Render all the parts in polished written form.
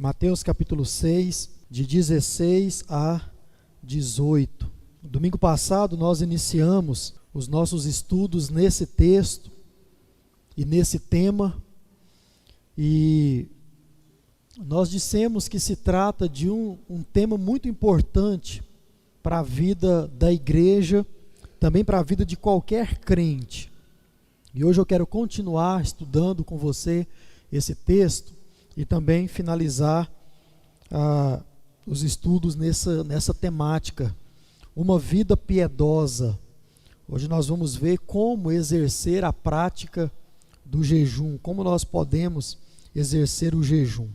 Mateus capítulo 6, de 16 a 18. Domingo passado nós iniciamos os nossos estudos nesse texto e nesse tema, e nós dissemos que se trata de um tema muito importante para a vida da igreja, também para a vida de qualquer crente. E hoje eu quero continuar estudando com você esse texto e também finalizar os estudos nessa temática, uma vida piedosa. Hoje nós vamos ver como exercer a prática do jejum, como nós podemos exercer o jejum.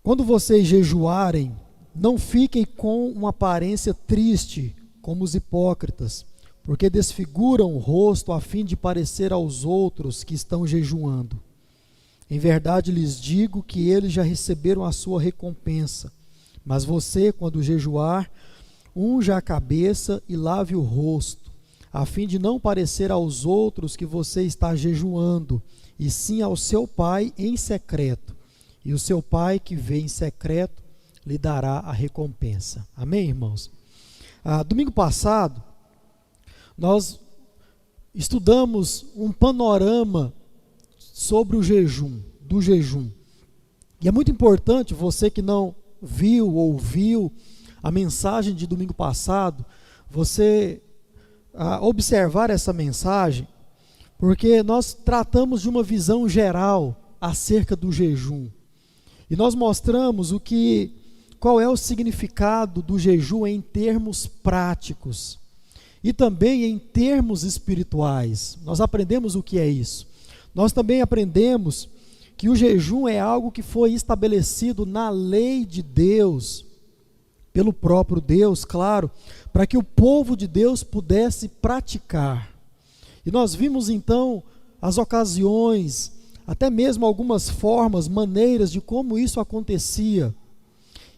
Quando vocês jejuarem, não fiquem com uma aparência triste, como os hipócritas, porque desfiguram o rosto a fim de parecer aos outros que estão jejuando. Em verdade lhes digo que eles já receberam a sua recompensa. Mas você, quando jejuar, unja a cabeça e lave o rosto, a fim de não parecer aos outros que você está jejuando, e sim ao seu Pai em secreto. E o seu Pai que vê em secreto lhe dará a recompensa. Amém, irmãos? Domingo passado, nós estudamos um panorama sobre o jejum, do jejum. E é muito importante, você que não viu ou ouviu a mensagem de domingo passado, você observar essa mensagem, porque nós tratamos de uma visão geral acerca do jejum. E nós mostramos qual é o significado do jejum em termos práticos e também em termos espirituais. Nós aprendemos o que é isso. Nós também aprendemos que o jejum é algo que foi estabelecido na lei de Deus, pelo próprio Deus, claro, para que o povo de Deus pudesse praticar. E nós vimos então as ocasiões, até mesmo algumas formas, maneiras de como isso acontecia.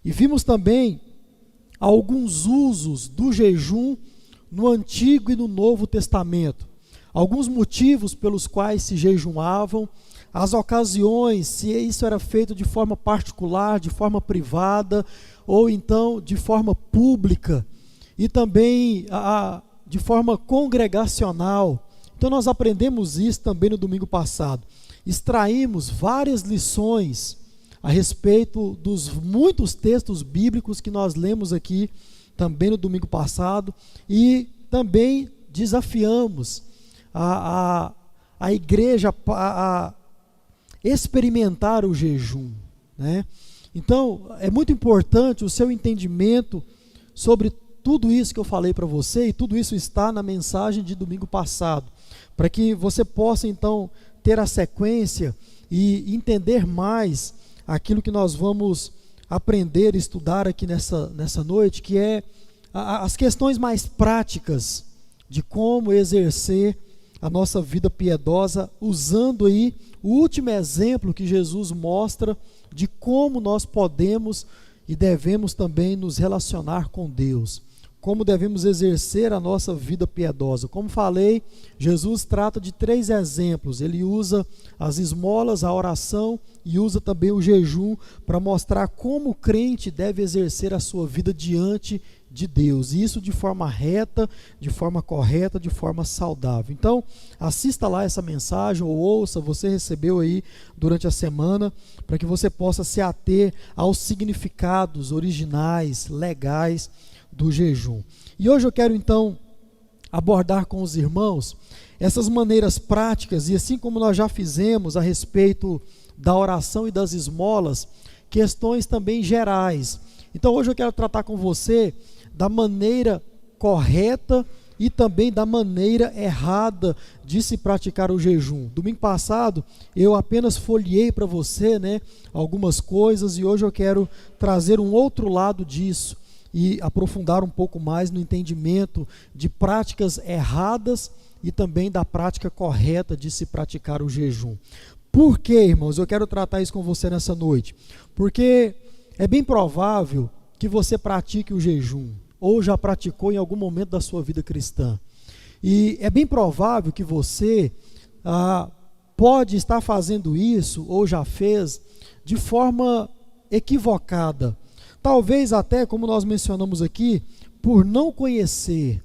E vimos também alguns usos do jejum no Antigo e no Novo Testamento. Alguns motivos pelos quais se jejuavam, as ocasiões, se isso era feito de forma particular, de forma privada, ou então de forma pública, e também de forma congregacional. Então nós aprendemos isso também no domingo passado. Extraímos várias lições a respeito dos muitos textos bíblicos que nós lemos aqui também no domingo passado, e também desafiamos a igreja a experimentar o jejum, né? Então é muito importante o seu entendimento sobre tudo isso que eu falei para você, e tudo isso está na mensagem de domingo passado, para que você possa então ter a sequência e entender mais aquilo que nós vamos aprender e estudar aqui nessa noite, que é as questões mais práticas de como exercer a nossa vida piedosa, usando aí o último exemplo que Jesus mostra de como nós podemos e devemos também nos relacionar com Deus, como devemos exercer a nossa vida piedosa. Como falei, Jesus trata de 3 exemplos. Ele usa as esmolas, a oração, e usa também o jejum para mostrar como o crente deve exercer a sua vida diante de Deus, e isso de forma reta, de forma correta, de forma saudável. Então, assista lá essa mensagem, ou ouça, você recebeu aí durante a semana, para que você possa se ater aos significados originais, legais do jejum. E hoje eu quero então abordar com os irmãos essas maneiras práticas, e assim como nós já fizemos a respeito da oração e das esmolas, questões também gerais. Então hoje eu quero tratar com você da maneira correta e também da maneira errada de se praticar o jejum. Domingo passado eu apenas folheei para você, algumas coisas, e hoje eu quero trazer um outro lado disso e aprofundar um pouco mais no entendimento de práticas erradas e também da prática correta de se praticar o jejum. Por quê, irmãos? Eu quero tratar isso com você nessa noite. Porque é bem provável que você pratique o jejum, ou já praticou em algum momento da sua vida cristã. E é bem provável que você pode estar fazendo isso, ou já fez, de forma equivocada. Talvez até, como nós mencionamos aqui, por não conhecer.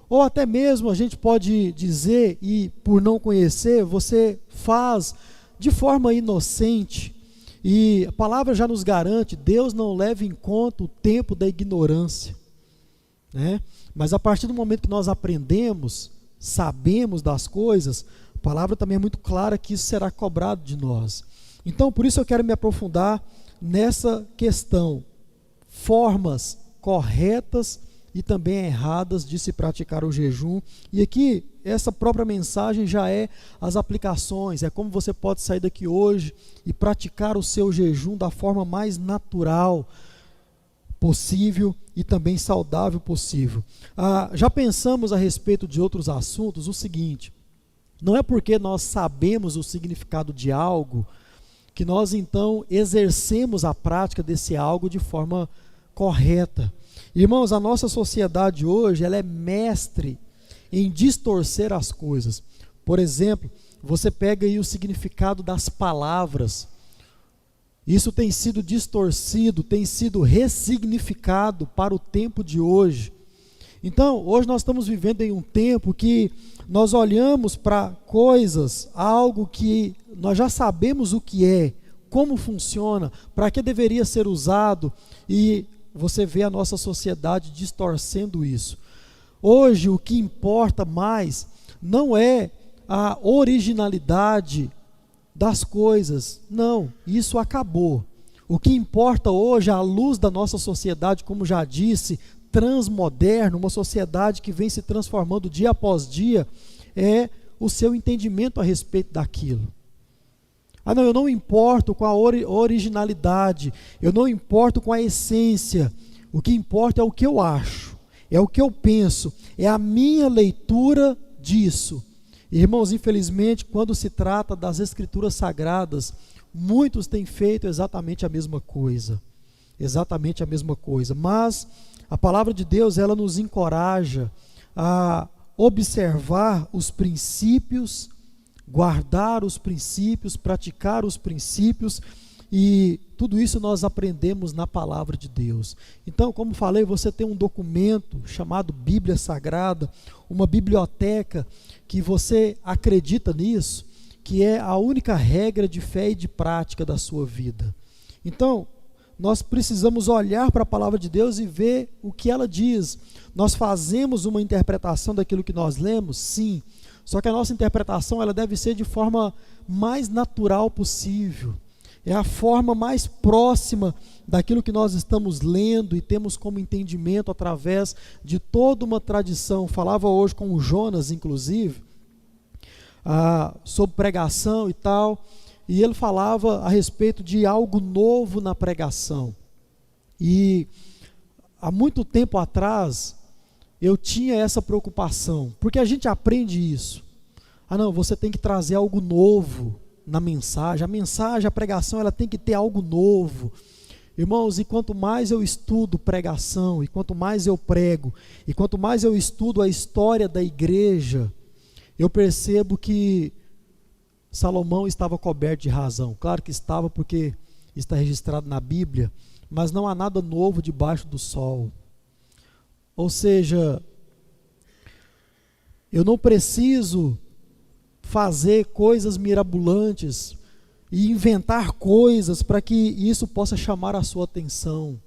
Ou até mesmo a gente pode dizer, e por não conhecer, você faz de forma inocente. E a palavra já nos garante, Deus não leva em conta o tempo da ignorância, né? Mas a partir do momento que nós aprendemos, sabemos das coisas, a palavra também é muito clara que isso será cobrado de nós. Então, por isso eu quero me aprofundar nessa questão, formas corretas e também erradas de se praticar o jejum. E aqui, essa própria mensagem já é as aplicações, é como você pode sair daqui hoje e praticar o seu jejum da forma mais natural possível e também saudável possível. Já pensamos a respeito de outros assuntos o seguinte: não é porque nós sabemos o significado de algo que nós então exercemos a prática desse algo de forma correta. Irmãos, a nossa sociedade hoje, ela é mestre em distorcer as coisas. Por exemplo, você pega aí o significado das palavras. Isso tem sido distorcido, tem sido ressignificado para o tempo de hoje. Então, hoje nós estamos vivendo em um tempo que nós olhamos para coisas, algo que nós já sabemos o que é, como funciona, para que deveria ser usado, e você vê a nossa sociedade distorcendo isso. Hoje o que importa mais não é a originalidade das coisas, não, isso acabou. O que importa hoje, à luz da nossa sociedade, como já disse, transmoderna, uma sociedade que vem se transformando dia após dia, é o seu entendimento a respeito daquilo. Não, eu não importo com a originalidade, eu não importo com a essência, o que importa é o que eu acho, é o que eu penso, é a minha leitura disso. Irmãos, infelizmente, quando se trata das Escrituras Sagradas, muitos têm feito exatamente a mesma coisa, mas a palavra de Deus, ela nos encoraja a observar os princípios, guardar os princípios, praticar os princípios, e tudo isso nós aprendemos na palavra de Deus. Então, como falei, você tem um documento chamado Bíblia Sagrada, uma biblioteca que você acredita nisso, que é a única regra de fé e de prática da sua vida. Então, nós precisamos olhar para a palavra de Deus e ver o que ela diz. Nós fazemos uma interpretação daquilo que nós lemos? Sim. Só que a nossa interpretação, ela deve ser de forma mais natural possível. É a forma mais próxima daquilo que nós estamos lendo e temos como entendimento através de toda uma tradição. Falava hoje com o Jonas, inclusive, sobre pregação e tal, e ele falava a respeito de algo novo na pregação. E há muito tempo atrás, eu tinha essa preocupação, porque a gente aprende isso. Não, você tem que trazer algo novo na mensagem, a pregação, ela tem que ter algo novo. Irmãos, e quanto mais eu estudo pregação, e quanto mais eu prego, e quanto mais eu estudo a história da igreja, eu percebo que Salomão estava coberto de razão. Claro que estava, porque está registrado na Bíblia, mas não há nada novo debaixo do sol. Ou seja, eu não preciso fazer coisas mirabolantes e inventar coisas para que isso possa chamar a sua atenção.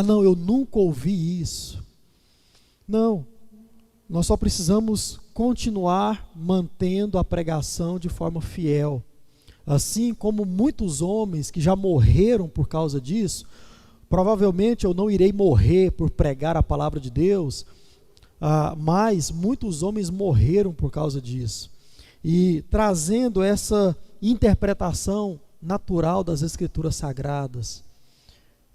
Não, eu nunca ouvi isso. Não, nós só precisamos continuar mantendo a pregação de forma fiel. Assim como muitos homens que já morreram por causa disso, provavelmente eu não irei morrer por pregar a palavra de Deus, mas muitos homens morreram por causa disso. E trazendo essa interpretação natural das Escrituras Sagradas.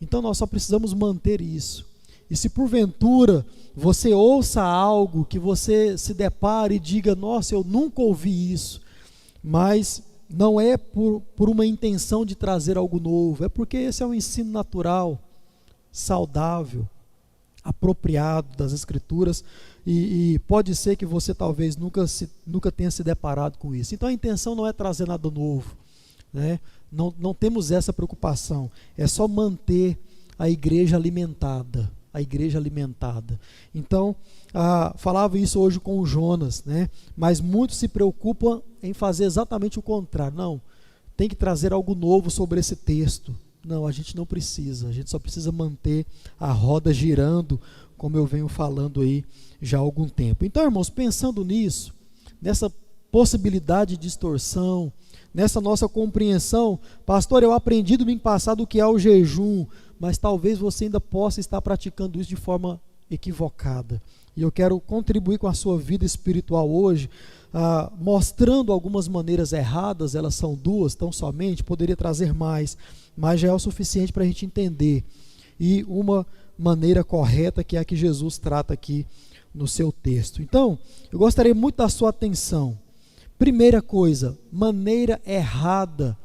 Então nós só precisamos manter isso. E se porventura você ouça algo que você se depare e diga: nossa, eu nunca ouvi isso, mas não é por uma intenção de trazer algo novo, é porque esse é um ensino natural, saudável, apropriado das Escrituras, e pode ser que você talvez nunca tenha se deparado com isso. Então a intenção não é trazer nada novo, né? Não temos essa preocupação. É só manter a igreja alimentada. A igreja alimentada. Então, falava isso hoje com o Jonas, né? Mas muitos se preocupam em fazer exatamente o contrário. Não, tem que trazer algo novo sobre esse texto. Não, a gente não precisa. A gente só precisa manter a roda girando, como eu venho falando aí já há algum tempo. Então, irmãos, pensando nisso, nessa possibilidade de distorção, nessa nossa compreensão, pastor, eu aprendi domingo passado o que é o jejum, mas talvez você ainda possa estar praticando isso de forma equivocada. E eu quero contribuir com a sua vida espiritual hoje, mostrando algumas maneiras erradas. Elas são duas, tão somente, poderia trazer mais, mas já é o suficiente para a gente entender. E uma maneira correta, que é a que Jesus trata aqui no seu texto. Então, eu gostaria muito da sua atenção. Primeira coisa, maneira errada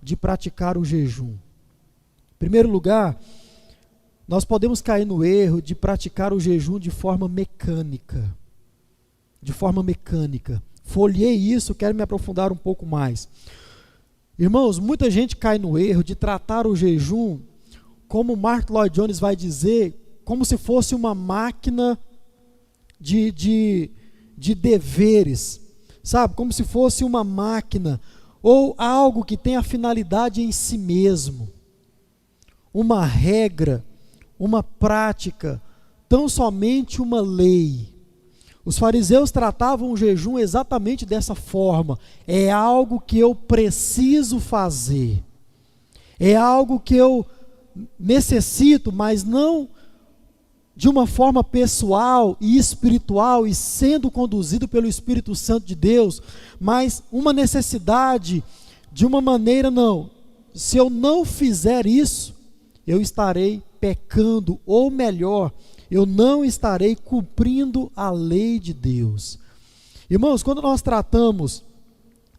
de praticar o jejum. Em primeiro lugar, nós podemos cair no erro de praticar o jejum de forma mecânica. De forma mecânica. Folhei isso, quero me aprofundar um pouco mais. Irmãos, muita gente cai no erro de tratar o jejum, como Martyn Lloyd-Jones vai dizer, como se fosse uma máquina de deveres, sabe? Como se fosse uma máquina, ou algo que tem a finalidade em si mesmo. Uma regra, uma prática, tão somente uma lei. Os fariseus tratavam o jejum exatamente dessa forma. É algo que eu preciso fazer. É algo que eu necessito, mas não de uma forma pessoal e espiritual e sendo conduzido pelo Espírito Santo de Deus, mas uma necessidade de uma maneira, não. Se eu não fizer isso, eu estarei pecando, ou melhor, eu não estarei cumprindo a lei de Deus. Irmãos, quando nós tratamos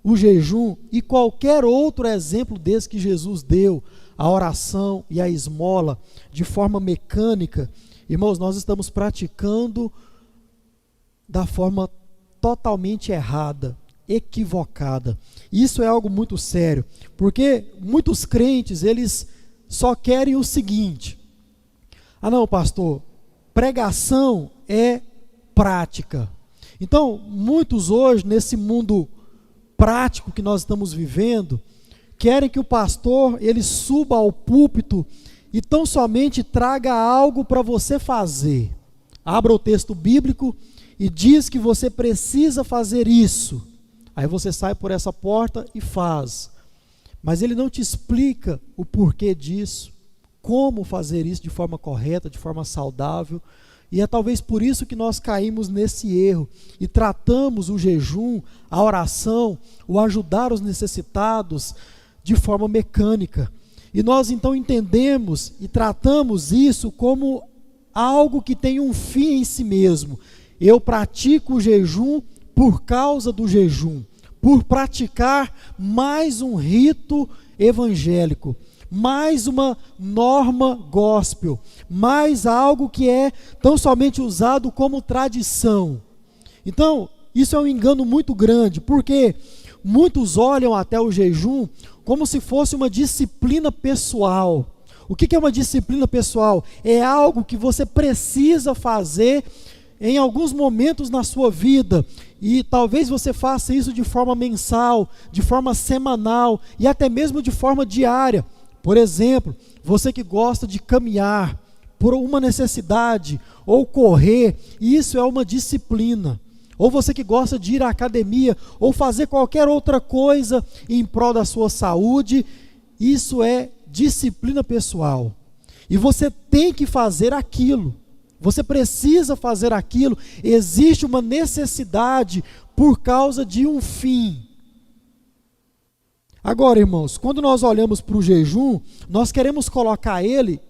o jejum e qualquer outro exemplo desse que Jesus deu, a oração e a esmola, de forma mecânica, irmãos, nós estamos praticando da forma totalmente errada, equivocada. Isso é algo muito sério, porque muitos crentes, eles só querem o seguinte: não, pastor, pregação é prática. Então, muitos hoje, nesse mundo prático que nós estamos vivendo, querem que o pastor, ele suba ao púlpito e tão somente traga algo para você fazer. Abra o texto bíblico e diz que você precisa fazer isso. Aí você sai por essa porta e faz. Mas ele não te explica o porquê disso, como fazer isso de forma correta, de forma saudável. E é talvez por isso que nós caímos nesse erro e tratamos o jejum, a oração, o ajudar os necessitados de forma mecânica. E nós então entendemos e tratamos isso como algo que tem um fim em si mesmo. Eu pratico o jejum por causa do jejum, por praticar mais um rito evangélico, mais uma norma gospel, mais algo que é tão somente usado como tradição. Então, isso é um engano muito grande, porque muitos olham até o jejum como se fosse uma disciplina pessoal. O que é uma disciplina pessoal? É algo que você precisa fazer em alguns momentos na sua vida, e talvez você faça isso de forma mensal, de forma semanal e até mesmo de forma diária. Por exemplo, você que gosta de caminhar por uma necessidade ou correr, isso é uma disciplina. Ou você que gosta de ir à academia ou fazer qualquer outra coisa em prol da sua saúde, isso é disciplina pessoal. E você tem que fazer aquilo. Você precisa fazer aquilo. Existe uma necessidade por causa de um fim. Agora, irmãos, quando nós olhamos para o jejum, nós queremos colocar ele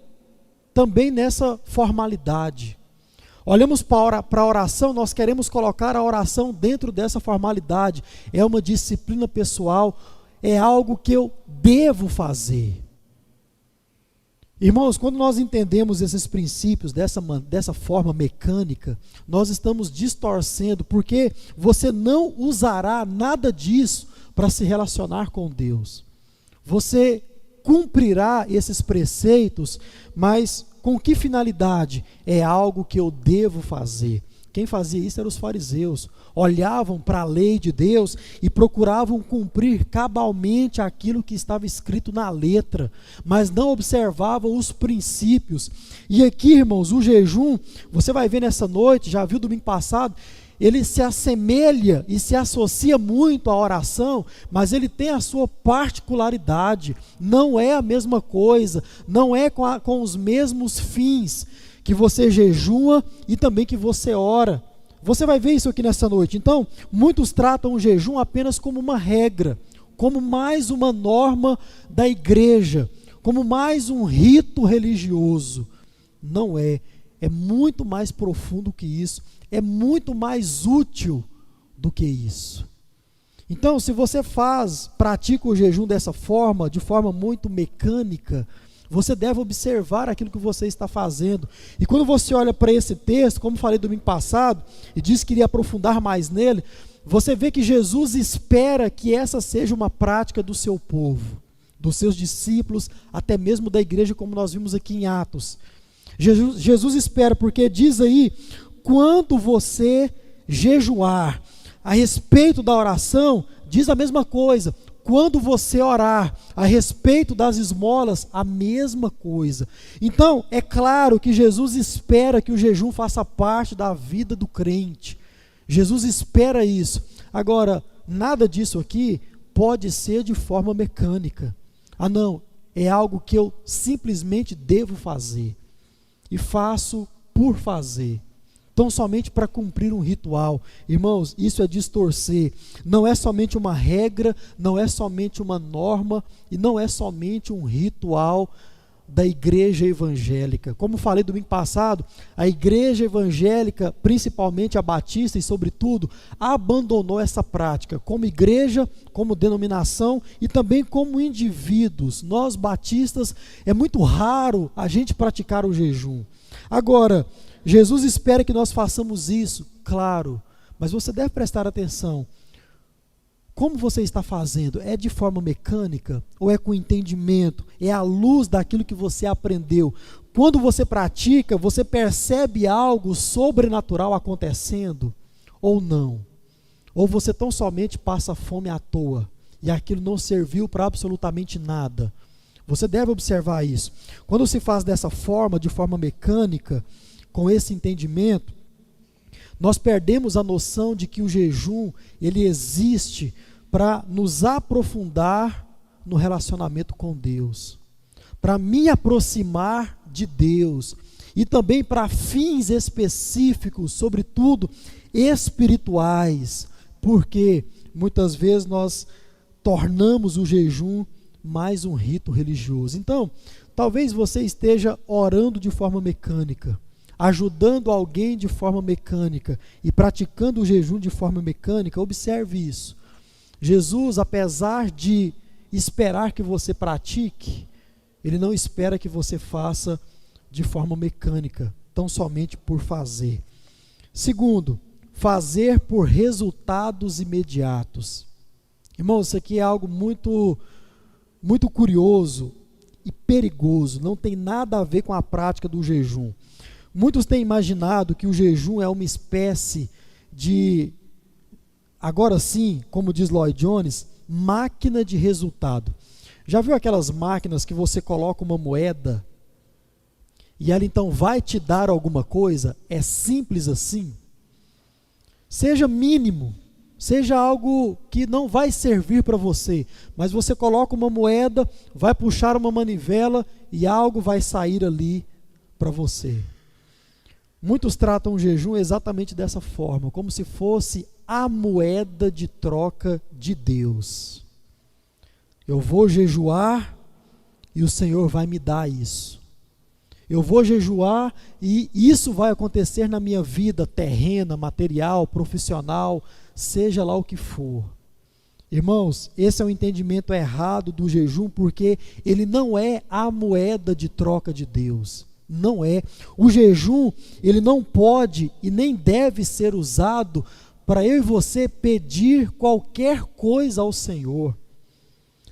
também nessa formalidade. Olhamos para a oração, nós queremos colocar a oração dentro dessa formalidade. É uma disciplina pessoal, é algo que eu devo fazer. Irmãos, quando nós entendemos esses princípios dessa forma mecânica, nós estamos distorcendo, porque você não usará nada disso para se relacionar com Deus. Você cumprirá esses preceitos, mas com que finalidade? É algo que eu devo fazer. Quem fazia isso eram os fariseus. Olhavam para a lei de Deus e procuravam cumprir cabalmente aquilo que estava escrito na letra, mas não observavam os princípios. E aqui, irmãos, o jejum, você vai ver nessa noite, já viu domingo passado, ele se assemelha e se associa muito à oração, mas ele tem a sua particularidade, não é a mesma coisa, não é com os mesmos fins que você jejua e também que você ora. Você vai ver isso aqui nessa noite. Então, muitos tratam o jejum apenas como uma regra, como mais uma norma da igreja, como mais um rito religioso. Não é. É muito mais profundo que isso. É muito mais útil do que isso. Então, se você pratica o jejum dessa forma, de forma muito mecânica, você deve observar aquilo que você está fazendo. E quando você olha para esse texto, como falei domingo passado, e disse que iria aprofundar mais nele, você vê que Jesus espera que essa seja uma prática do seu povo, dos seus discípulos, até mesmo da igreja, como nós vimos aqui em Atos. Jesus espera, porque diz aí, quando você jejuar, a respeito da oração, diz a mesma coisa. Quando você orar a respeito das esmolas, a mesma coisa. Então, é claro que Jesus espera que o jejum faça parte da vida do crente. Jesus espera isso. Agora, nada disso aqui pode ser de forma mecânica. Ah, não, é algo que eu simplesmente devo fazer. E faço por fazer. Tão somente para cumprir um ritual. Irmãos, isso é distorcer. Não é somente uma regra, não é somente uma norma e não é somente um ritual da igreja evangélica. Como falei domingo passado, a igreja evangélica, principalmente a batista e sobretudo, abandonou essa prática como igreja, como denominação e também como indivíduos. Nós batistas, é muito raro a gente praticar o jejum. Agora, Jesus espera que nós façamos isso, claro, mas você deve prestar atenção. Como você está fazendo? É de forma mecânica ou é com entendimento? É à luz daquilo que você aprendeu? Quando você pratica, você percebe algo sobrenatural acontecendo ou não? Ou você tão somente passa fome à toa e aquilo não serviu para absolutamente nada? Você deve observar isso. Quando se faz dessa forma, de forma mecânica, com esse entendimento, nós perdemos a noção de que o jejum, ele existe para nos aprofundar no relacionamento com Deus, para me aproximar de Deus, e também para fins específicos, sobretudo espirituais, porque muitas vezes nós tornamos o jejum mais um rito religioso. Então, talvez você esteja orando de forma mecânica, ajudando alguém de forma mecânica e praticando o jejum de forma mecânica. Observe isso. Jesus, apesar de esperar que você pratique, ele não espera que você faça de forma mecânica, tão somente por fazer. Segundo, fazer por resultados imediatos. Irmãos, isso aqui é algo muito, muito curioso e perigoso, não tem nada a ver com a prática do jejum. Muitos têm imaginado que o jejum é uma espécie de, agora sim, como diz Lloyd Jones, máquina de resultado. Já viu aquelas máquinas que você coloca uma moeda e ela então vai te dar alguma coisa? É simples assim. Seja mínimo, seja algo que não vai servir para você, mas você coloca uma moeda, vai puxar uma manivela e algo vai sair ali para você. Muitos tratam o jejum exatamente dessa forma, como se fosse a moeda de troca de Deus. Eu vou jejuar e o Senhor vai me dar isso. Eu vou jejuar e isso vai acontecer na minha vida terrena, material, profissional, seja lá o que for. Irmãos, esse é um entendimento errado do jejum, porque ele não é a moeda de troca de Deus. Não é. O jejum, ele não pode e nem deve ser usado para eu e você pedir qualquer coisa ao Senhor.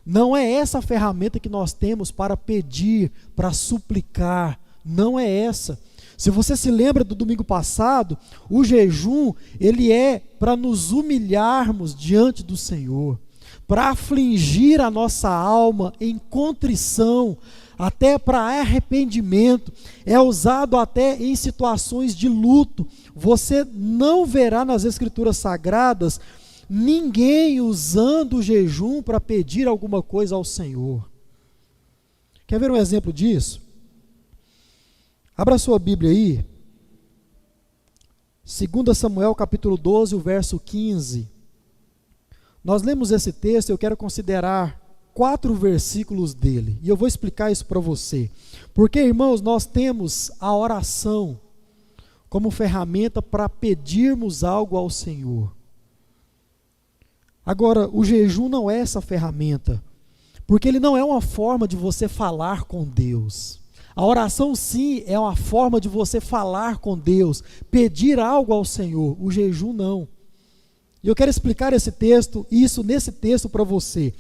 Não é essa a ferramenta que nós temos para pedir, para suplicar. Não é essa. Se você se lembra do domingo passado, o jejum, ele é para nos humilharmos diante do Senhor, para afligir a nossa alma em contrição, até para arrependimento. É usado até em situações de luto. Você não verá nas Escrituras Sagradas ninguém usando o jejum para pedir alguma coisa ao Senhor. Quer ver um exemplo disso? Abra sua Bíblia aí, 2 Samuel capítulo 12, o verso 15. Nós lemos esse texto e eu quero considerar 4 versículos dele, e eu vou explicar isso para você. Porque, irmãos, nós temos a oração como ferramenta para pedirmos algo ao Senhor. Agora, o jejum não é essa ferramenta, porque ele não é uma forma de você falar com Deus. A oração, sim, é uma forma de você falar com Deus, pedir algo ao Senhor. O jejum, não. E eu quero explicar isso nesse texto para você.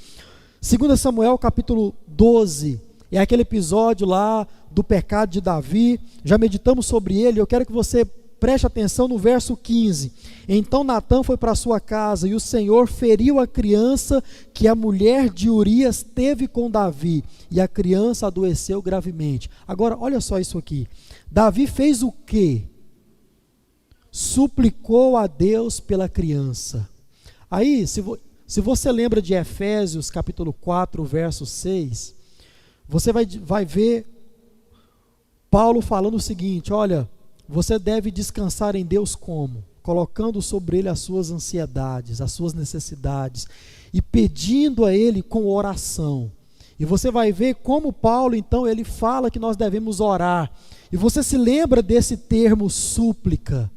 2 Samuel capítulo 12, é aquele episódio lá do pecado de Davi. Já meditamos sobre ele, eu quero que você preste atenção no verso 15. Então Natã foi para sua casa, e o Senhor feriu a criança que a mulher de Urias teve com Davi, e a criança adoeceu gravemente. Agora, olha só isso aqui. Davi fez o quê? Suplicou a Deus pela criança. Aí, se você lembra de Efésios capítulo 4, verso 6, você vai ver Paulo falando o seguinte: olha, você deve descansar em Deus como? Colocando sobre Ele as suas ansiedades, as suas necessidades, e pedindo a Ele com oração. E você vai ver como Paulo, então, ele fala que nós devemos orar. E você se lembra desse termo súplica?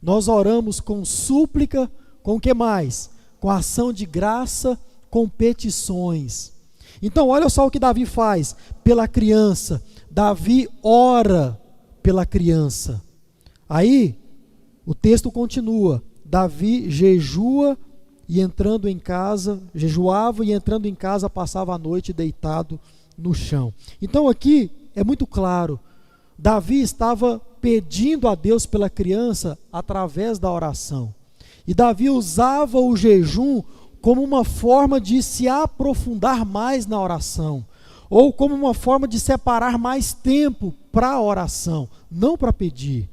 Nós oramos com súplica, com o que mais? Com ação de graça, com petições. Então, olha só o que Davi faz pela criança. Davi ora pela criança. Aí, o texto continua. Davi jejuava e entrando em casa, passava a noite deitado no chão. Então aqui é muito claro, Davi estava pedindo a Deus pela criança através da oração. E Davi usava o jejum como uma forma de se aprofundar mais na oração, ou como uma forma de separar mais tempo para a oração, não para pedir.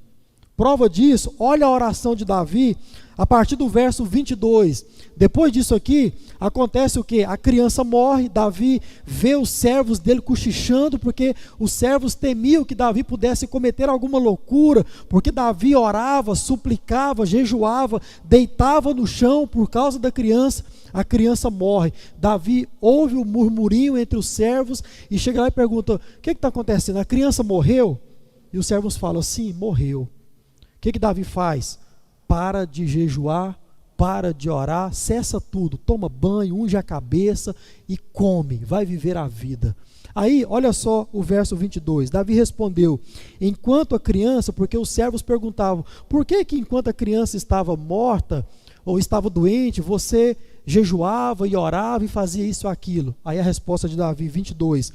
Prova disso, olha a oração de Davi, a partir do verso 22. Depois disso aqui, acontece o quê? A criança morre, Davi vê os servos dele cochichando, porque os servos temiam que Davi pudesse cometer alguma loucura, porque Davi orava, suplicava, jejuava, deitava no chão por causa da criança. A criança morre. Davi ouve o murmurinho entre os servos e chega lá e pergunta: o que está acontecendo? A criança morreu? E os servos falam: sim, morreu. O que Davi faz? Para de jejuar, para de orar, cessa tudo, toma banho, unge a cabeça e come, vai viver a vida. Aí, olha só o verso 22, Davi respondeu: enquanto a criança, porque os servos perguntavam, por que enquanto a criança estava morta, ou estava doente, você jejuava e orava e fazia isso ou aquilo? Aí a resposta de Davi, 22,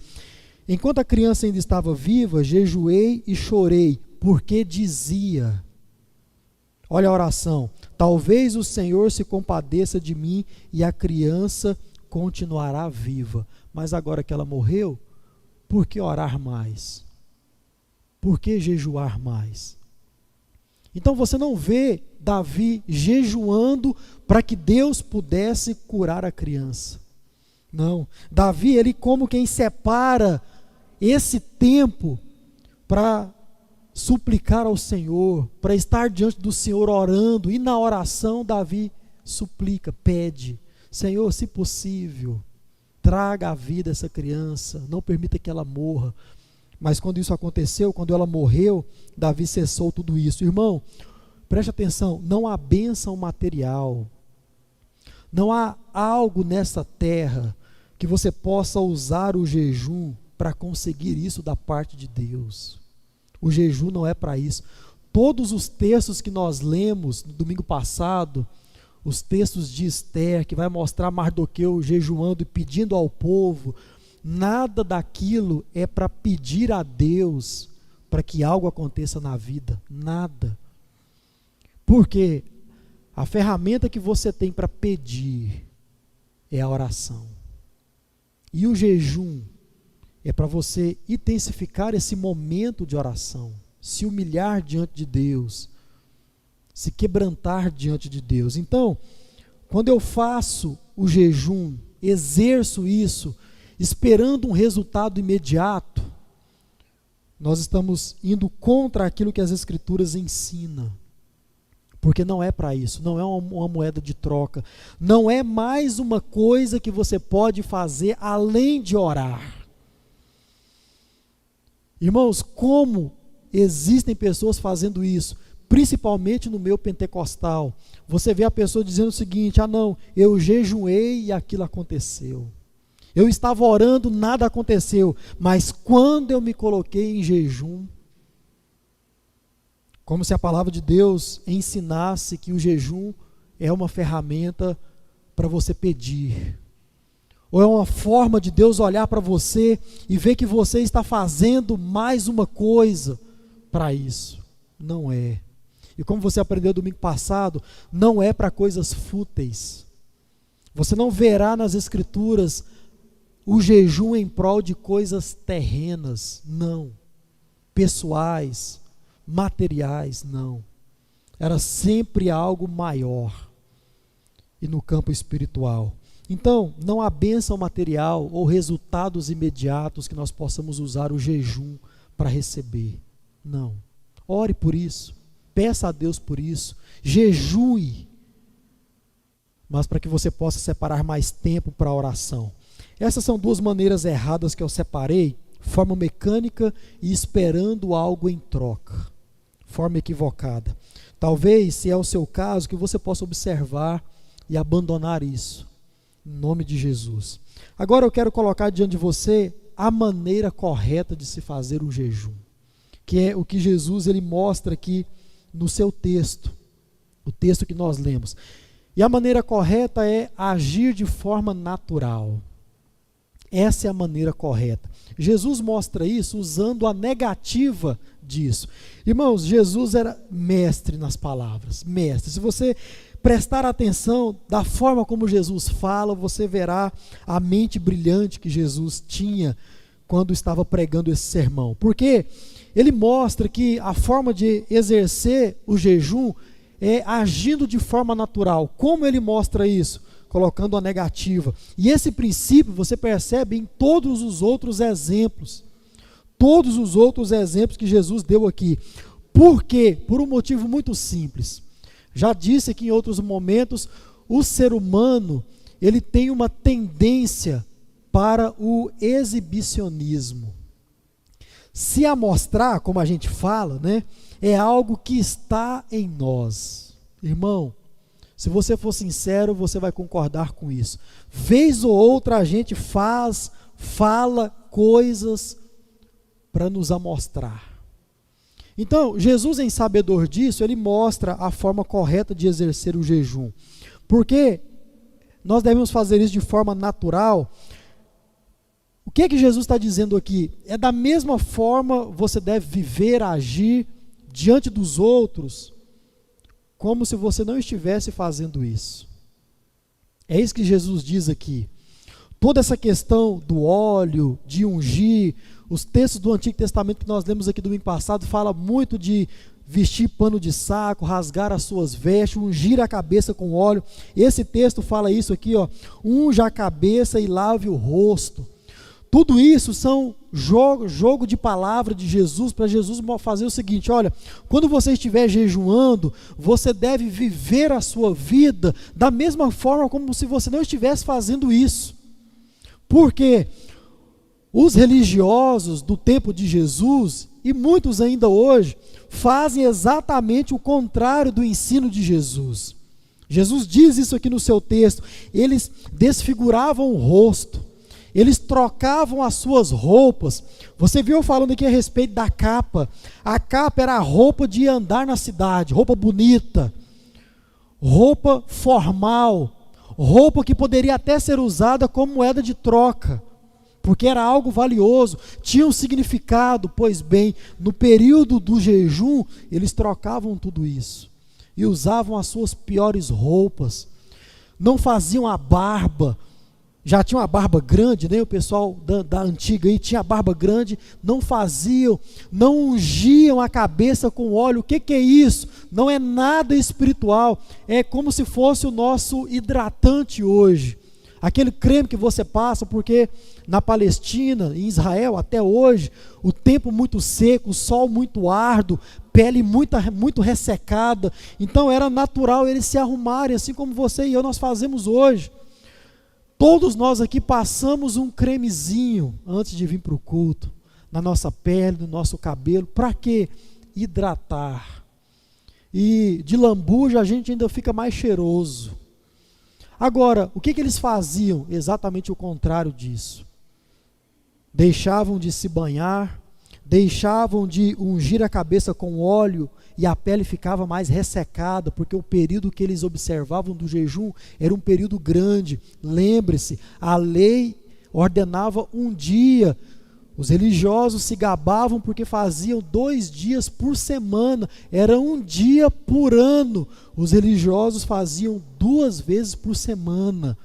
enquanto a criança ainda estava viva, jejuei e chorei, porque dizia... Olha a oração: talvez o Senhor se compadeça de mim e a criança continuará viva. Mas agora que ela morreu, por que orar mais? Por que jejuar mais? Então você não vê Davi jejuando para que Deus pudesse curar a criança. Não. Davi, ele como quem separa esse tempo para suplicar ao Senhor, para estar diante do Senhor orando, e na oração Davi suplica, pede: Senhor, se possível, traga à vida essa criança, não permita que ela morra. Mas quando isso aconteceu, quando ela morreu, Davi cessou tudo isso. Irmão, preste atenção, não há bênção material, não há algo nessa terra que você possa usar o jejum para conseguir isso da parte de Deus. O jejum não é para isso. Todos os textos que nós lemos no domingo passado, os textos de Esther, que vai mostrar Mardoqueu jejuando e pedindo ao povo, nada daquilo é para pedir a Deus para que algo aconteça na vida, nada. Porque a ferramenta que você tem para pedir é a oração. E o jejum é para você intensificar esse momento de oração, se humilhar diante de Deus, se quebrantar diante de Deus. Então, quando eu faço o jejum, exerço isso, esperando um resultado imediato, nós estamos indo contra aquilo que as Escrituras ensinam. Porque não é para isso, não é uma moeda de troca, não é mais uma coisa que você pode fazer além de orar. Irmãos, como existem pessoas fazendo isso, principalmente no meio pentecostal. Você vê a pessoa dizendo o seguinte: ah não, eu jejuei e aquilo aconteceu. Eu estava orando, nada aconteceu, mas quando eu me coloquei em jejum, como se a palavra de Deus ensinasse que o jejum é uma ferramenta para você pedir. Ou é uma forma de Deus olhar para você e ver que você está fazendo mais uma coisa para isso. Não é. E como você aprendeu domingo passado, não é para coisas fúteis. Você não verá nas Escrituras o jejum em prol de coisas terrenas, não. Pessoais, materiais, não. Era sempre algo maior. E no campo espiritual. Então, não há bênção material ou resultados imediatos que nós possamos usar o jejum para receber. Não. Ore por isso. Peça a Deus por isso. Jejue. Mas para que você possa separar mais tempo para a oração. Essas são duas maneiras erradas que eu separei. Forma mecânica e esperando algo em troca. Forma equivocada. Talvez, se é o seu caso, que você possa observar e abandonar isso. Em nome de Jesus. Agora eu quero colocar diante de você a maneira correta de se fazer um jejum. Que é o que Jesus ele mostra aqui no seu texto. O texto que nós lemos. E a maneira correta é agir de forma natural. Essa é a maneira correta. Jesus mostra isso usando a negativa disso. Irmãos, Jesus era mestre nas palavras. Mestre. Se você prestar atenção da forma como Jesus fala, você verá a mente brilhante que Jesus tinha quando estava pregando esse sermão. Porque ele mostra que a forma de exercer o jejum é agindo de forma natural. Como ele mostra isso? Colocando a negativa. E esse princípio você percebe em todos os outros exemplos. Todos os outros exemplos que Jesus deu aqui. Por quê? Por um motivo muito simples. Já disse aqui em outros momentos, o ser humano, ele tem uma tendência para o exibicionismo. Se amostrar, como a gente fala, né, é algo que está em nós. Irmão, se você for sincero, você vai concordar com isso. Vez ou outra a gente fala coisas para nos amostrar. Então, Jesus, em sabedor disso, ele mostra a forma correta de exercer o jejum. Porque nós devemos fazer isso de forma natural. O que é que Jesus está dizendo aqui? É da mesma forma você deve viver, agir diante dos outros, como se você não estivesse fazendo isso. É isso que Jesus diz aqui. Toda essa questão do óleo, de ungir, os textos do Antigo Testamento que nós lemos aqui domingo passado, fala muito de vestir pano de saco, rasgar as suas vestes, ungir a cabeça com óleo. Esse texto fala isso aqui, ó, unja a cabeça e lave o rosto. Tudo isso são jogo de palavra de Jesus, para Jesus fazer o seguinte: olha, quando você estiver jejuando, você deve viver a sua vida da mesma forma como se você não estivesse fazendo isso. Porque os religiosos do tempo de Jesus, e muitos ainda hoje, fazem exatamente o contrário do ensino de Jesus. Jesus diz isso aqui no seu texto: eles desfiguravam o rosto. Eles trocavam as suas roupas. Você viu falando aqui a respeito da capa. A capa era a roupa de andar na cidade, roupa bonita. roupa formal, roupa que poderia até ser usada como moeda de troca, porque era algo valioso, tinha um significado. Pois bem, no período do jejum, eles trocavam tudo isso e usavam as suas piores roupas, não faziam a barba. Já tinha uma barba grande, né? O pessoal da antiga aí tinha a barba grande, não faziam, não ungiam a cabeça com óleo. O que é isso? Não é nada espiritual, é como se fosse o nosso hidratante hoje, aquele creme que você passa, porque na Palestina, em Israel, até hoje, o tempo muito seco, o sol muito árduo, pele muito ressecada, então era natural eles se arrumarem, assim como você e eu nós fazemos hoje. Todos nós aqui passamos um cremezinho antes de vir para o culto, na nossa pele, no nosso cabelo. Para quê? Hidratar. E de lambuja a gente ainda fica mais cheiroso. Agora, o que eles faziam? Exatamente o contrário disso. Deixavam de se banhar, deixavam de ungir a cabeça com óleo, e a pele ficava mais ressecada, porque o período que eles observavam do jejum era um período grande. Lembre-se, a lei ordenava um dia. Os religiosos se gabavam porque faziam 2 dias por semana, era um dia por ano. Os religiosos faziam 2 vezes por semana.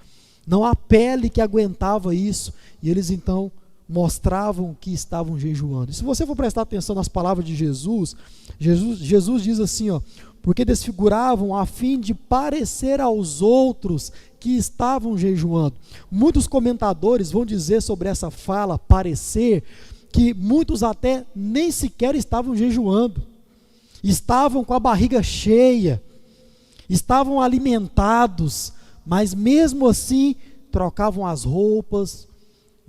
Não há pele que aguentava isso, e eles então mostravam que estavam jejuando. E se você for prestar atenção nas palavras de Jesus diz assim, porque desfiguravam a fim de parecer aos outros que estavam jejuando. Muitos comentadores vão dizer sobre essa fala, parecer, que muitos até nem sequer estavam jejuando, estavam com a barriga cheia, estavam alimentados, mas mesmo assim trocavam as roupas,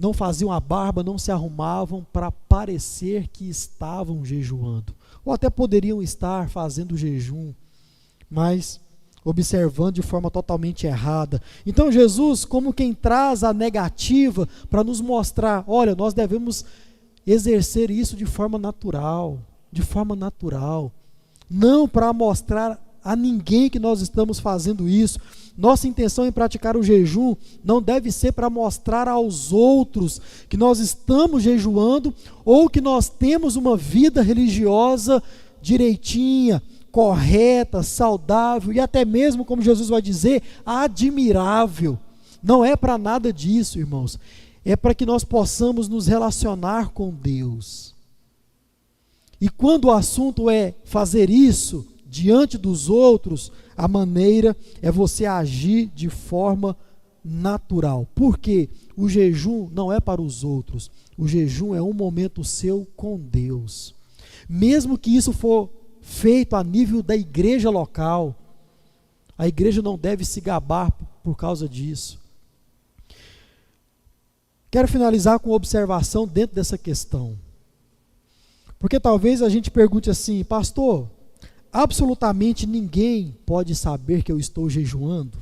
não faziam a barba, não se arrumavam para parecer que estavam jejuando. Ou até poderiam estar fazendo jejum, mas observando de forma totalmente errada. Então Jesus, como quem traz a negativa para nos mostrar, olha, nós devemos exercer isso de forma natural, não para mostrar a ninguém que nós estamos fazendo isso. Nossa intenção em praticar o jejum não deve ser para mostrar aos outros que nós estamos jejuando ou que nós temos uma vida religiosa direitinha, correta, saudável e até mesmo, como Jesus vai dizer, admirável. Não é para nada disso, irmãos. É para que nós possamos nos relacionar com Deus. E quando o assunto é fazer isso diante dos outros, a maneira é você agir de forma natural. Porque o jejum não é para os outros. O jejum é um momento seu com Deus. Mesmo que isso for feito a nível da igreja local, a igreja não deve se gabar por causa disso. Quero finalizar com uma observação dentro dessa questão. Porque talvez a gente pergunte assim, pastor, absolutamente ninguém pode saber que eu estou jejuando?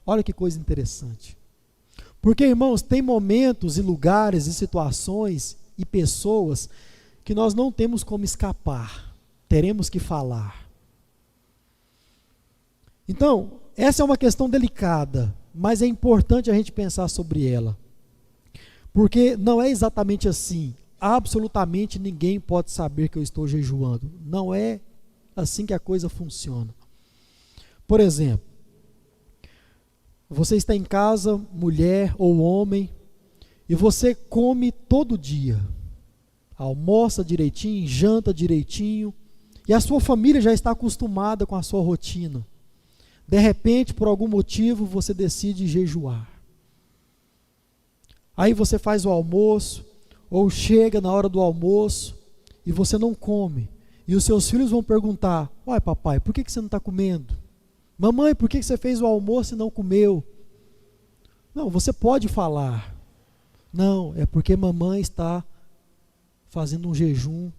Olha que coisa interessante. Porque, irmãos, tem momentos e lugares e situações e pessoas que nós não temos como escapar. Teremos que falar. Então, essa é uma questão delicada, mas é importante a gente pensar sobre ela. Porque não é exatamente assim. Absolutamente ninguém pode saber que eu estou jejuando. Não é assim que a coisa funciona. Por exemplo, você está em casa, mulher ou homem, e você come todo dia. Almoça direitinho, janta direitinho, e a sua família já está acostumada com a sua rotina. De repente, por algum motivo, você decide jejuar. Aí você faz o almoço, ou chega na hora do almoço, e você não come. E os seus filhos vão perguntar, uai papai, por que você não está comendo? Mamãe, por que você fez o almoço e não comeu? Não, você pode falar. Não, é porque mamãe está fazendo um jejum.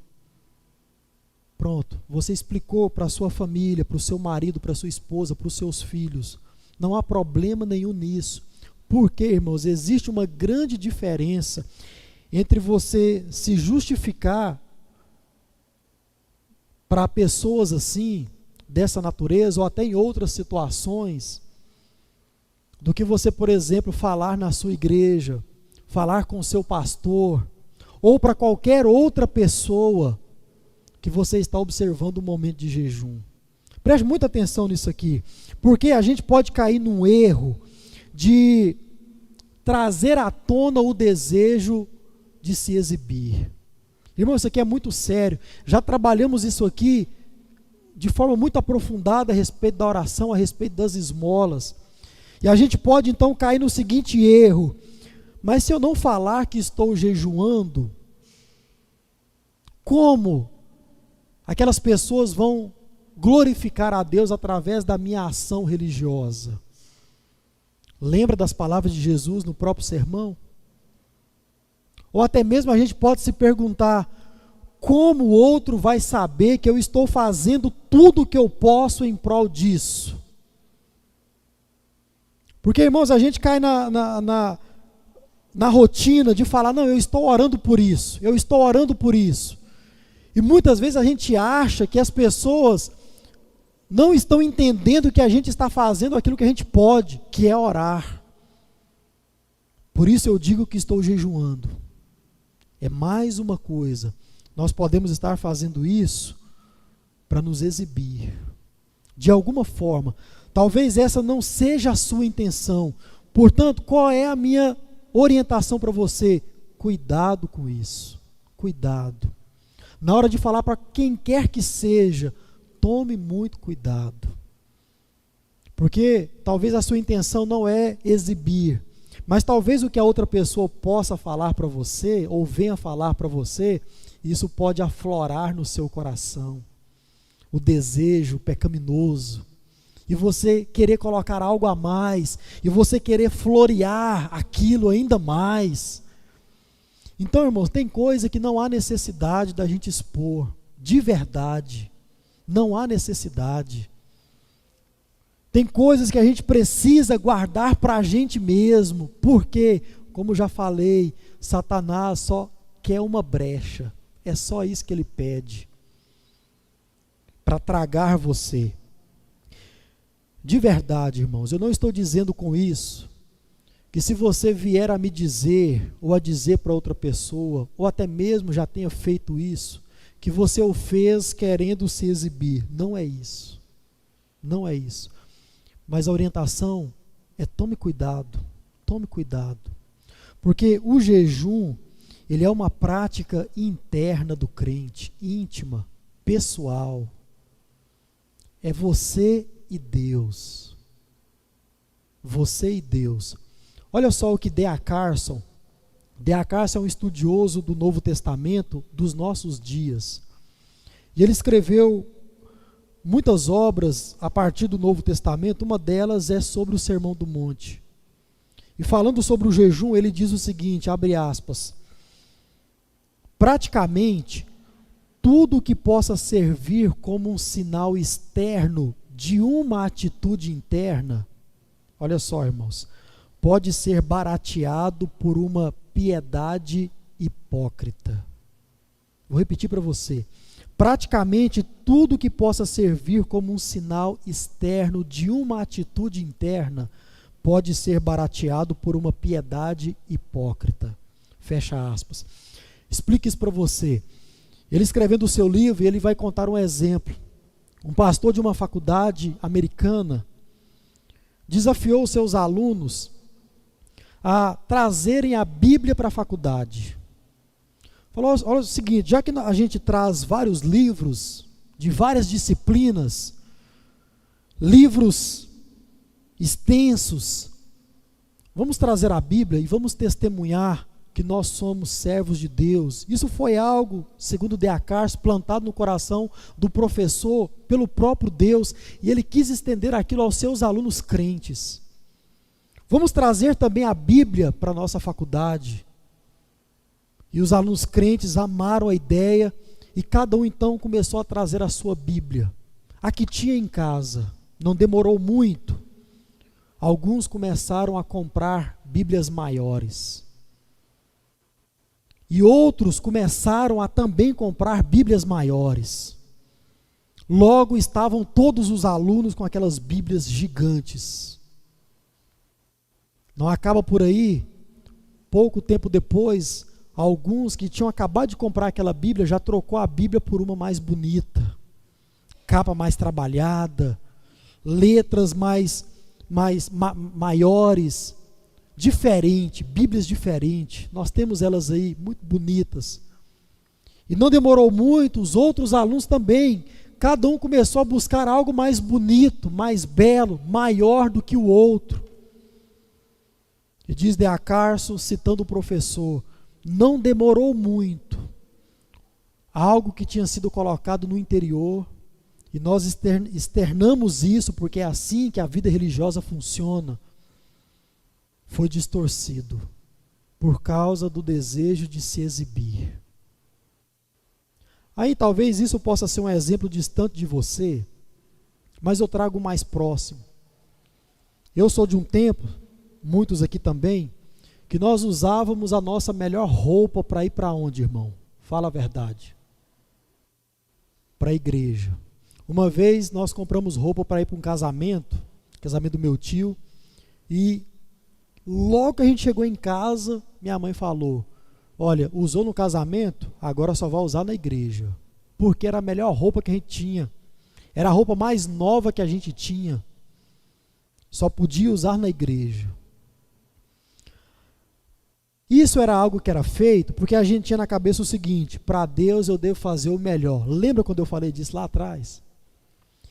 Pronto, você explicou para a sua família, para o seu marido, para a sua esposa, para os seus filhos. Não há problema nenhum nisso. Porque, irmãos, existe uma grande diferença entre você se justificar para pessoas assim, dessa natureza, ou até em outras situações, do que você, por exemplo, falar na sua igreja, falar com o seu pastor, ou para qualquer outra pessoa que você está observando o momento de jejum. Preste muita atenção nisso aqui, porque a gente pode cair num erro de trazer à tona o desejo de se exibir. Irmão, isso aqui é muito sério. Já trabalhamos isso aqui de forma muito aprofundada a respeito da oração, a respeito das esmolas. E a gente pode então cair no seguinte erro: mas se eu não falar que estou jejuando, como aquelas pessoas vão glorificar a Deus através da minha ação religiosa? Lembra das palavras de Jesus no próprio sermão? Ou até mesmo a gente pode se perguntar: como o outro vai saber que eu estou fazendo tudo o que eu posso em prol disso? Porque, irmãos, a gente cai na rotina de falar: não, eu estou orando por isso, eu estou orando por isso. E muitas vezes a gente acha que as pessoas não estão entendendo que a gente está fazendo aquilo que a gente pode, que é orar. Por isso eu digo que estou jejuando. É mais uma coisa. Nós podemos estar fazendo isso para nos exibir. De alguma forma. Talvez essa não seja a sua intenção. Portanto, qual é a minha orientação para você? Cuidado com isso. Cuidado. Na hora de falar para quem quer que seja, tome muito cuidado. Porque talvez a sua intenção não é exibir, mas talvez o que a outra pessoa possa falar para você, ou venha falar para você, isso pode aflorar no seu coração o desejo pecaminoso, e você querer colocar algo a mais, e você querer florear aquilo ainda mais. Então, irmãos, tem coisa que não há necessidade da gente expor, de verdade, não há necessidade. Tem coisas que a gente precisa guardar para a gente mesmo, porque, como já falei, Satanás só quer uma brecha, é só isso que ele pede, para tragar você. De verdade, irmãos, eu não estou dizendo com isso que se você vier a me dizer, ou a dizer para outra pessoa, ou até mesmo já tenha feito isso, que você o fez querendo se exibir. Não é isso. Não é isso. Mas a orientação é: tome cuidado. Tome cuidado. Porque o jejum, ele é uma prática interna do crente, íntima, pessoal. É você e Deus. Você e Deus. Olha só o que D.A. Carson é um estudioso do Novo Testamento dos nossos dias. E ele escreveu muitas obras a partir do Novo Testamento, uma delas é sobre o Sermão do Monte. E falando sobre o jejum, ele diz o seguinte, abre aspas: praticamente tudo que possa servir como um sinal externo de uma atitude interna, olha só, irmãos, pode ser barateado por uma piedade hipócrita. Vou repetir para você. Praticamente tudo que possa servir como um sinal externo de uma atitude interna pode ser barateado por uma piedade hipócrita. Fecha aspas. Explique isso para você. Ele escrevendo o seu livro, ele vai contar um exemplo. Um pastor de uma faculdade americana desafiou os seus alunos a trazerem a Bíblia para a faculdade. Falou: olha o seguinte, já que a gente traz vários livros de várias disciplinas, livros extensos, vamos trazer a Bíblia e vamos testemunhar que nós somos servos de Deus. Isso foi algo, segundo D.A. Carson, plantado no coração do professor pelo próprio Deus, e ele quis estender aquilo aos seus alunos crentes. Vamos trazer também a Bíblia para a nossa faculdade. E os alunos crentes amaram a ideia, e cada um então começou a trazer a sua Bíblia, a que tinha em casa. Não demorou muito. Alguns começaram a comprar Bíblias maiores. E outros começaram a também comprar Bíblias maiores. Logo estavam todos os alunos com aquelas Bíblias gigantes. Não acaba por aí. Pouco tempo depois, alguns que tinham acabado de comprar aquela Bíblia já trocou a Bíblia por uma mais bonita, capa mais trabalhada, letras maiores, diferente, Bíblias diferentes. Nós temos elas aí, muito bonitas. E não demorou muito, os outros alunos também, cada um começou a buscar algo mais bonito, mais belo, maior do que o outro. E diz de Acarso, citando o professor, não demorou muito, algo que tinha sido colocado no interior, e nós externamos isso, porque é assim que a vida religiosa funciona, foi distorcido, por causa do desejo de se exibir. Aí talvez isso possa ser um exemplo distante de você, mas eu trago mais próximo. Eu sou de um tempo, muitos aqui também, que nós usávamos a nossa melhor roupa para ir para onde, irmão? Fala a verdade. Para a igreja. Uma vez nós compramos roupa para ir para um casamento do meu tio, e logo que a gente chegou em casa, minha mãe falou, olha, usou no casamento, agora só vai usar na igreja, porque era a melhor roupa que a gente tinha, era a roupa mais nova que a gente tinha, só podia usar na igreja. Isso era algo que era feito porque a gente tinha na cabeça o seguinte, para Deus eu devo fazer o melhor. Lembra quando eu falei disso lá atrás?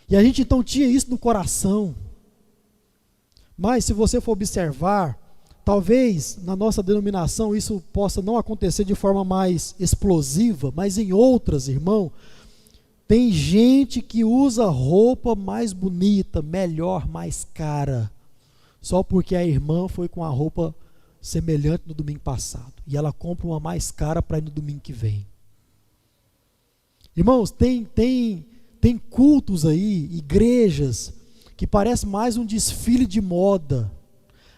E a gente então tinha isso no coração. Mas se você for observar, talvez na nossa denominação isso possa não acontecer de forma mais explosiva, mas em outras, irmão, tem gente que usa roupa mais bonita, melhor, mais cara, só porque a irmã foi com a roupa semelhante no domingo passado, e ela compra uma mais cara para ir no domingo que vem. Irmãos, tem cultos aí, igrejas, que parece mais um desfile de moda.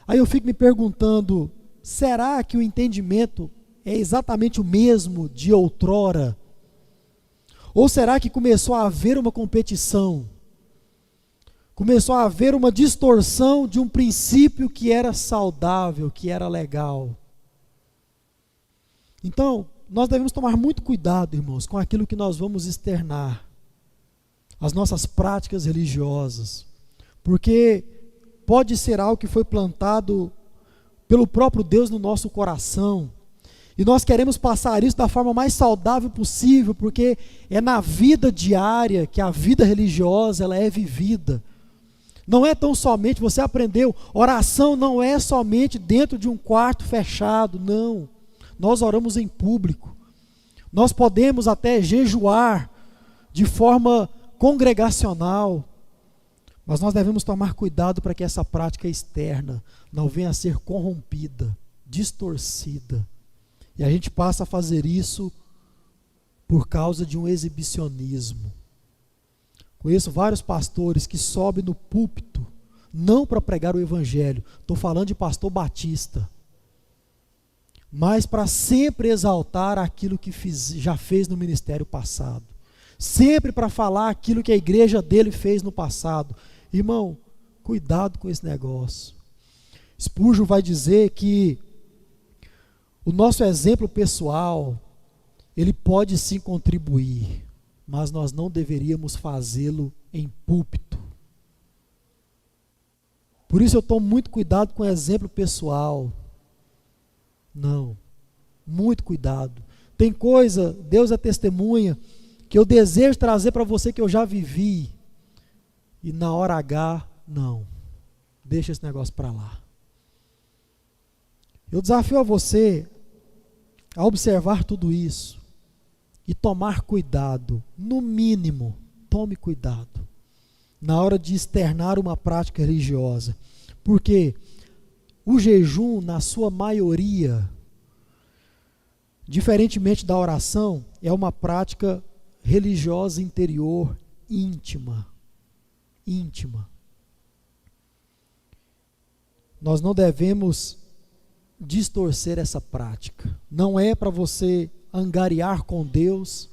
Aí eu fico me perguntando, será que o entendimento é exatamente o mesmo de outrora? Ou será que começou a haver uma competição? Começou a haver uma distorção de um princípio que era saudável, que era legal. Então, nós devemos tomar muito cuidado, irmãos, com aquilo que nós vamos externar, as nossas práticas religiosas, porque pode ser algo que foi plantado pelo próprio Deus no nosso coração, e nós queremos passar isso da forma mais saudável possível, porque é na vida diária que a vida religiosa ela é vivida. Não é tão somente, você aprendeu, oração não é somente dentro de um quarto fechado, não. Nós oramos em público. Nós podemos até jejuar de forma congregacional, mas nós devemos tomar cuidado para que essa prática externa não venha a ser corrompida, distorcida. E a gente passa a fazer isso por causa de um exibicionismo. Conheço vários pastores que sobem no púlpito, não para pregar o evangelho, estou falando de pastor batista, mas para sempre exaltar aquilo que já fez no ministério passado, sempre para falar aquilo que a igreja dele fez no passado. Irmão, cuidado com esse negócio. Spurgeon vai dizer que o nosso exemplo pessoal, ele pode sim contribuir, mas nós não deveríamos fazê-lo em púlpito. Por isso eu tomo muito cuidado com o exemplo pessoal. Não, muito cuidado. Tem coisa, Deus é testemunha, que eu desejo trazer para você que eu já vivi, e na hora H, não. Deixa esse negócio para lá. Eu desafio a você a observar tudo isso e tomar cuidado, no mínimo, tome cuidado na hora de externar uma prática religiosa, porque o jejum, na sua maioria, diferentemente da oração, é uma prática religiosa interior, íntima. Nós não devemos distorcer essa prática. Não é para você angariar com Deus,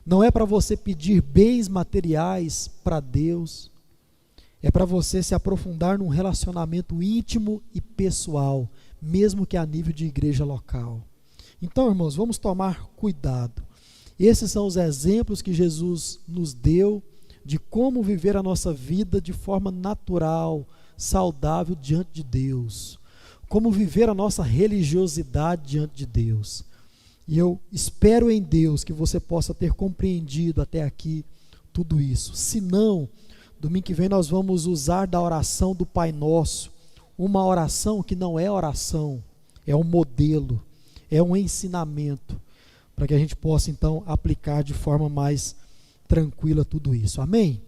Não é para você pedir bens materiais para Deus. É para você se aprofundar num relacionamento íntimo e pessoal, mesmo que a nível de igreja local. Então, irmãos, vamos tomar cuidado. Esses são os exemplos que Jesus nos deu de como viver a nossa vida de forma natural, saudável diante de Deus. Como viver a nossa religiosidade diante de Deus. E eu espero em Deus que você possa ter compreendido até aqui tudo isso. Se não, domingo que vem nós vamos usar da oração do Pai Nosso, uma oração que não é oração, é um modelo, é um ensinamento, para que a gente possa então aplicar de forma mais tranquila tudo isso. Amém?